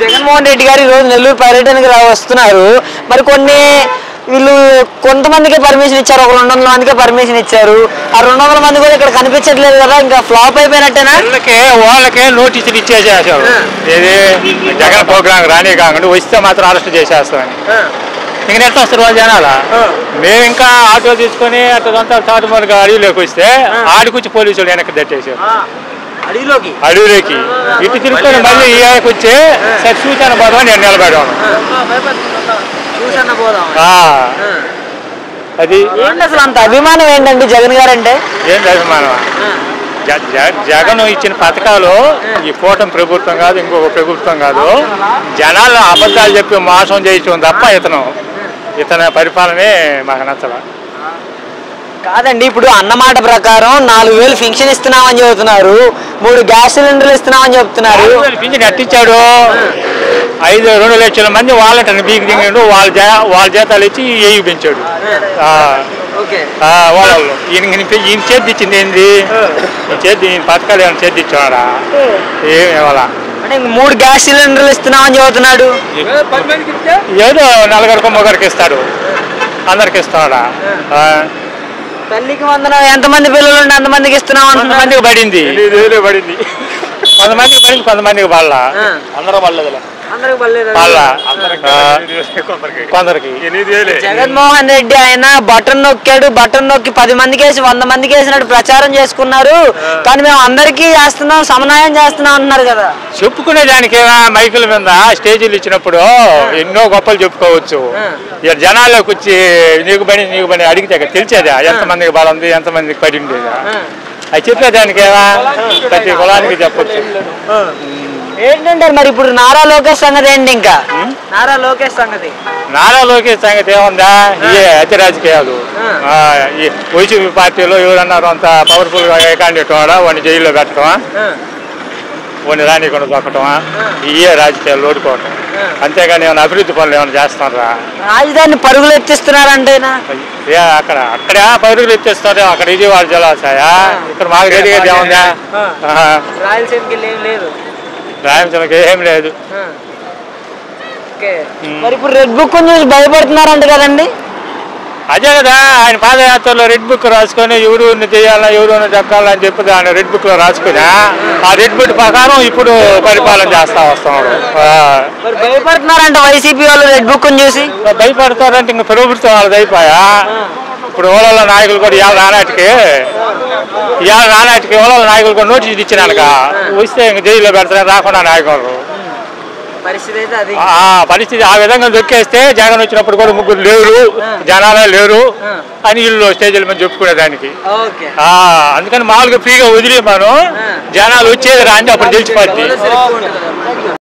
జగన్మోహన్ రెడ్డి గారు ఈ రోజు నెల్లూరు పర్యటనకు వస్తున్నారు. మరి వీళ్ళు కొంతమందికి పర్మిషన్ ఇచ్చారు, ఒక 200 మందికి పర్మిషన్ ఇచ్చారు. ఆ 200 మంది కూడా ఇక్కడ కనిపించట్లేదు కదా, ఇంకా ఫ్లాప్ అయిపోయినట్టేనా? వాళ్ళకే నోటీసులు ఇచ్చేసేసారు. ఏది జగన్ ప్రోగ్రాం రానే కాకుండా వస్తే మాత్రం అరెస్ట్ చేసేస్తామని. ఇంక నెట్ వస్తారు వాళ్ళు జనాల. మేము ఇంకా ఆటో తీసుకొని అట్లంతా తాటుమరుగా అడవిలోకి వస్తే ఆడికొచ్చి పోలీసులు వెనక్కి దట్టేసారు. అడవిలోకి ఇటు తిరుక్కొని మళ్ళీ ఈ వచ్చి సరే చూసాను పోదాం నేను నిలబెడతాను. అది అసలు అంత అభిమానం ఏంటండి జగన్ గారు అంటే? ఏంటి అభిమానం? జగన్ ఇచ్చిన పథకాలు ఈ కూటమి ప్రభుత్వం కాదు, ఇంకొక ప్రభుత్వం కాదు. జనాలు అబద్ధాలు చెప్పి మోసం చేయటం తప్ప ఇతని పరిపాలనే మాకు నచ్చల. కాదండి, ఇప్పుడు అన్నమాట ప్రకారం 4000 పింఛన్ ఇస్తున్నామని చెబుతున్నారు, 3 గ్యాస్ సిలిండర్లు ఇస్తున్నామని చెప్తున్నారు. పింఛన్ ఎట్టిచ్చాడు? 2 లక్షల మంది వాళ్ళని బీకి దిగాడు. వాళ్ళ జీతాలు ఇచ్చి ఏవి పెంచాడు. వాళ్ళు ఈయన చేతి ఇచ్చింది ఏంది? ఈయన పథకాలు ఏమైనా చేతి ఇచ్చాడా? ఏమి ఇవ్వాలా? అంటే 3 గ్యాస్ సిలిండర్లు ఇస్తున్నామని చెబుతున్నాడు. ఏదో 4 మొగరికి ఇస్తాడు, అందరికి ఇస్తున్నాడా? తల్లికి వందనం ఎంతమంది పిల్లలు ఉంటే అంతమందికి ఇస్తున్నాం. కొంతమందికి పడింది, కొంతమందికి పడింది, కొంతమందికి పడలా. అందరూ పడలేదు. కొందరికి జగన్మోహన్ రెడ్డి ఆయన బటన్ నొక్కాడు, బటన్ నొక్కి 10 మందికి వేసి 100 మందికి వేసినట్టు ప్రచారం చేసుకున్నారు. కానీ మేము అందరికీ చేస్తున్నాం, సమన్వయం చేస్తున్నాం అంటున్నారు కదా. చెప్పుకునే దానికి మైకుల మీద స్టేజీలు ఇచ్చినప్పుడు ఎన్నో గొప్పలు చెప్పుకోవచ్చు. జనాల్లోకి వచ్చి నీకు పని అడిగితే తెలిసేదా ఎంతమందికి బలం ఉంది, ఎంతమందికి పడి ఉండేదా? అది చెప్పేదానికేవా ప్రతి కులానికి చెప్పచ్చు. ఏంటంటే మరి ఇప్పుడు నారా లోకేష్ సంగతి ఏంటి? ఇంకా నారా లోకేష్ సంగతి ఏముందా? ఇవే అతి రాజకీయాలు. వైసీపీ పార్టీలో ఎవరన్నారు అంత పవర్ఫుల్ గా క్యాండిడేట్ వాడా వాడిని జైల్లో పెట్టడమా, వాడిని రానికుండా దొక్కటమా? ఇవే రాజకీయాలు ఓడుకోవటం. అంతేగాని ఏమైనా అభివృద్ధి పనులు ఏమైనా చేస్తున్నారా? రాజధాని పరుగులు ఎత్తిస్తున్నారంటే అక్కడ పరుగులు ఎత్తిస్తారు. అక్కడ విజయవాడ జలాశయా, ఇక్కడ మాకు జరిగేది ఏముందా? రాయలసీమకి ఏం లేదు. మరి ఇప్పుడు రెడ్ బుక్ చూసి భయపడుతున్నారంట కదండి. అదే కదా, ఆయన పాదయాత్రలో రెడ్ బుక్ రాసుకొని ఎవరు చేయాలా, ఎవరు దక్కాలని చెప్పి ఆయన రెడ్ బుక్ లో రాసుకుని ఆ రెడ్ బుక్ ప్రకారం ఇప్పుడు పరిపాలన చేస్తా వస్తున్నారు. భయపడుతున్నారంట వైసీపీ వాళ్ళు రెడ్ బుక్ చూసి. భయపడతారంటే ఇంకా ప్రభుత్వం వాళ్ళది అయిపోయా. ఇప్పుడు ఓళ్ళ నాయకులు కూడా ఇవాళ నానాటికి ఓళ్ళ నాయకులు కూడా నోటీసులు ఇచ్చినాక వస్తే ఇంక జైల్లో పెడతారు రాకుండా నాయకులు. పరిస్థితి ఆ విధంగా దొక్కేస్తే జగన్ వచ్చినప్పుడు కూడా 3 లేరు, జనాలే లేరు అని వీళ్ళు స్టేజీల మీద చెప్పుకునేదానికి. అందుకని మామూలుగా ఫ్రీగా వదిలి మనం జనాలు వచ్చేది రా అంటే అప్పుడు తెలిసిపోద్ది.